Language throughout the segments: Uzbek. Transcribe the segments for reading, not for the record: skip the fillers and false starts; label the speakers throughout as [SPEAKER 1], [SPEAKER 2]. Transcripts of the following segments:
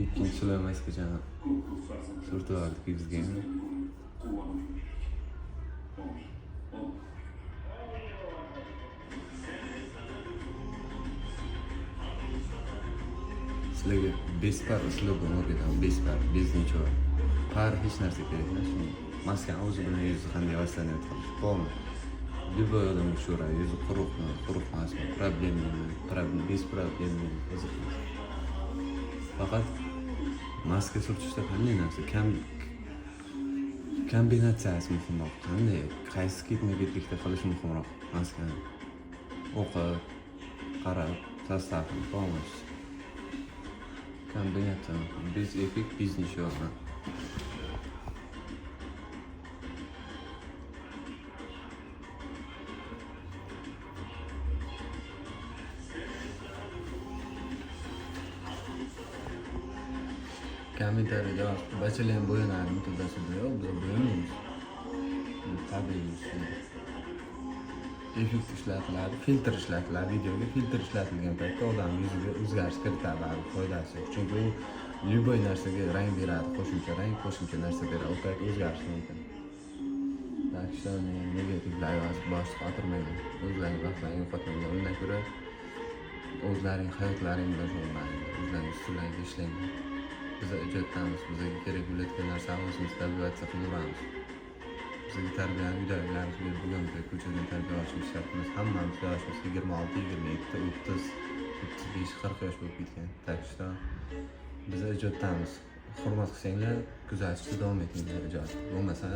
[SPEAKER 1] ikkinchi sulomasgacha surtib oldik bizga. Sizlarga bespar uslubini o'rgataman. Bespar, beznechor. Par hech narsa kerak emas. Maskani o'zi bilan yuzi qanday vaslanayotgan qilish bo'lmi? Любой odamga so'raydi, yuzi quruqmi, quruq emasmi, problem, без problem qiziqmas. Faqat maska surtishda qanday narsa kombinatsiyasi muhimroq. Qanday, qaysi ketma-ketlikda qilish muhimroq maskani. O'qib, qarab, sostavini bo'lmas. Kombinatsiya, без effekt, без ничего. Kommentariyada javob. Bachalar ham bo'yanadi mutadasida. Yo'q, biz bo'yamaymiz. Tabiiy. Effekt ishlatiladi, filtr ishlatiladi. Videoga filtr ishlatilgan paytda odam yuziga o'zgarish kiritadi, foydasi yo'q. Chunki u любой narsaga rang beradi, qo'shimcha narsa beradi. U payt o'zgarishi mumkin. Ta'kidlashni negativlar boshqa o'tirmaydi. O'zlaring vaqtlarini yo'qotmaydi. Undan ko'ra o'zlaring hayotlaring bilan shug'ullaning, o'zlaring ustilaringda ishlang. Biz ijodamiz, bizga kerak bo'ladigan narsani o'zimiz tarbiyatsiya qilaveramiz. Bizga tarbiyani uydagilarimiz berib bo'lganda ko'chadan tarbiya olishimiz shart emas. Hammamiz yoshimiz 26, 22, 30, 35, 40 yosh bo'lib ketgan. Ta'kidda biz ijoddamiz. Hurmat qilsanglar, kuzatishda davom etinglar ijod. Bo'lmasa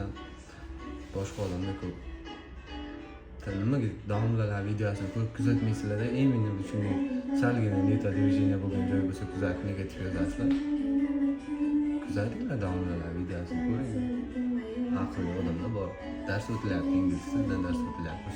[SPEAKER 1] boshqa odamlar ko'p. Nimaga domlalar videosini ko'p kuzatmaysizlar? Eng minimum shunday salgina neta движение bo'lgan joy bo'lsa kuzatib negativ yozasizlar. Kuzatinglar domlalar videosini ko'ring. Aqlli odamlar bor. Dars o'tilyapti, ingliz tilidan dars o'tilyapti.